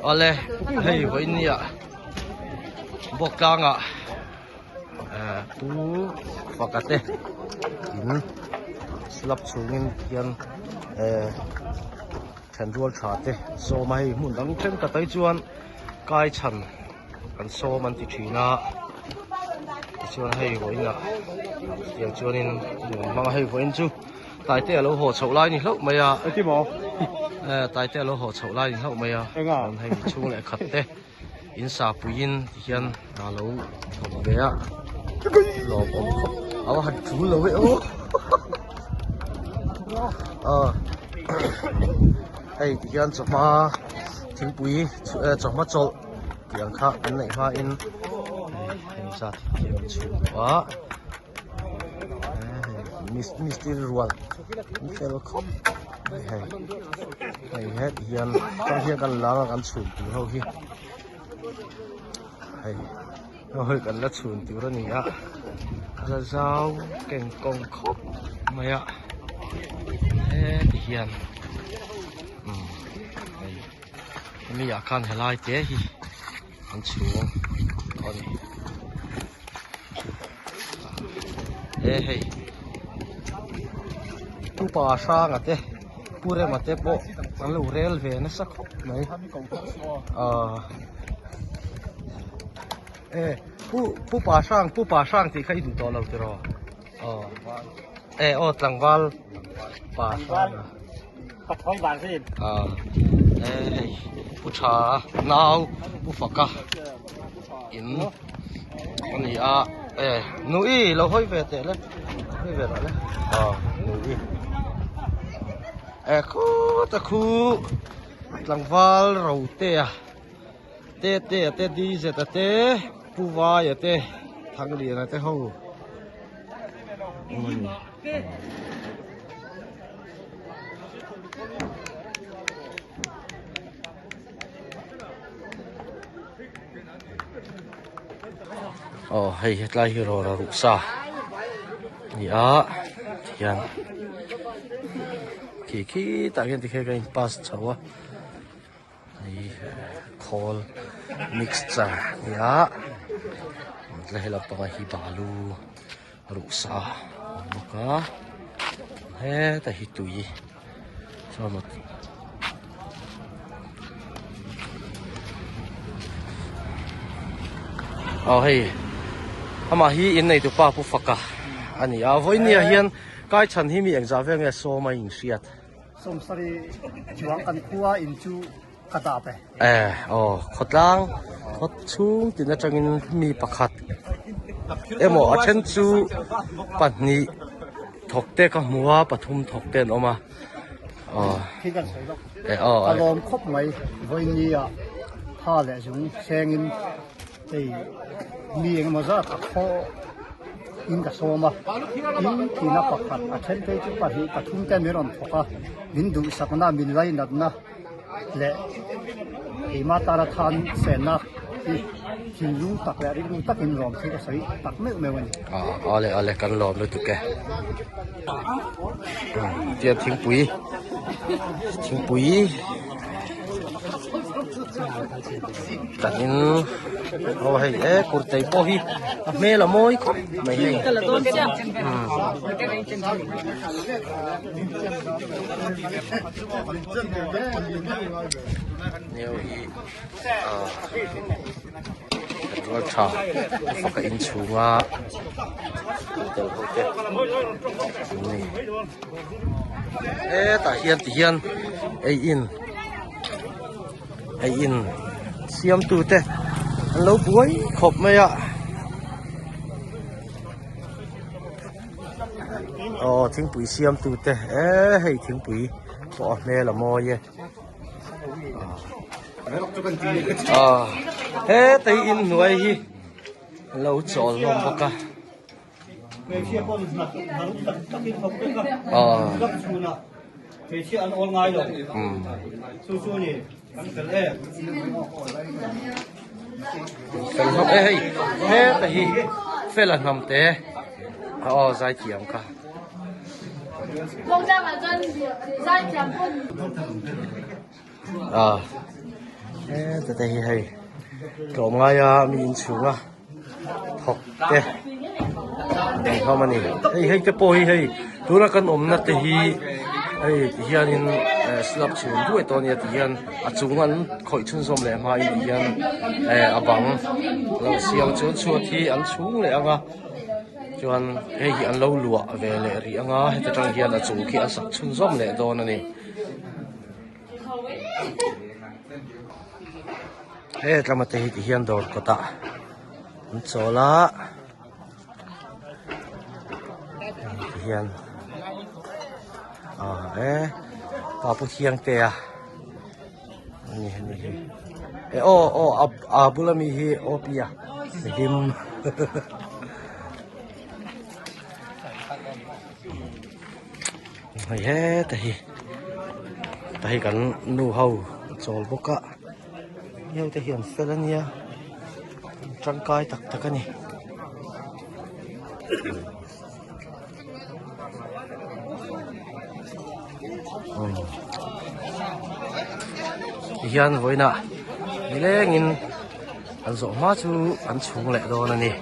ole hei voinia bokanga pu fakate in slap chungin hian thenrual thate so mai mun dang chen ka tai chuan kai chan kan so man ti thina chuan hei voina tiang chuanin manga hei voin chu tai te lo ho chho lai ni hlo mai a ti mo tai te lo ho chho lai ni hlo mai a an hei chung le khat te in sa puin hian na lo thok ve a lo om khop aw hat thu lo we hei hian chama thingpui chama chol tiang kha an nei ha in sa thiam chu wa Mr. Rual Mr. Khop hei hian kan hian kan la kan chhun tu ho hi hei kan la chhun tu ra ni a za zau keng kong khop mai a hian mi ya kan helai te hi an chung oni hei tu pa sang ate pure mate po an lo rel ve na sak mai pu pa sang ti khai du to lo te ro tlangwal pa sang ka thoi ban sin pu cha nau pu faka in ani a nui lo hoi ve te le hoi ve le nui khu ta khu tlangwal ro te a te di ze ta te pu wa ya te thang li na te ho hei hetlai hi ro ra ruksa ya hian ki ta hian ti khe ka in pass chawa hei khol mixture ya le hela pa hi balu ruksa boka he ta hi tui sama hei ama hi in nei tu pa pu faka ani a voinia hian kai chan hi mi engza ve nge so mai in siat som sari chuang kan khuwa in chu kata pe khotlang khot chung tin atangin mi pakhat emo a then chu pani thokte ka muwa pathum thokten oma khi kan sai lo alom khop mai voinia tha le jung sengin ei mi eng ma za ka kho in ka soma in tina pakhat a then te chu pahi pathum te meron thoka min du sakna min lai natna le ima tara than sena thinglu tak le ri tak in rom thei ka sai tak me wani ale kan lom le tu ke tia thingpui takin hei kurtai po hi me la moi ko mai hei kala don sia neo hi rồi cha phát cái in chunga tel hote ta hian ai in siam tu te an lo buai khop mai a thingpui siam tu te hei thingpui po me la mo ye tay in nuôi hi lâu chọn lom baka tay phê là nằm té dài tiệm cả không ra mà dân dài tiệm แต่ให้กลมง่ายมีอินชูอ่ะถกเตะเข้ามานี่ให้จะโปรให้ดูแลกันนัดที่ที่ยันสลับชนด้วยตอนนี้ที่ยันจุงอันคอยชุนสมเลยมาที่ยันบังเราเสียงจนชัวที่อันชุงเลยอ่ะจวนอันเล่าลัวเวลเลยรีอ่ะให้แต่จังยันจุงที่อันสักชุนสมเลยตอนนี้กลับมาที่ยันดอร์ก็ตาอันโซล่าที่ยันปาปุเทียงเตียนี่บุลามีฮีโอปียหิมแต่กันนูเฮาโจลบุกะเยอะแต่เห็นเสร็จแล้วเนี่ยร่างกายตักกันนี่ยันไว้นะนี่แหละงินอันสองมาชูอันชุงแหละโดนนี่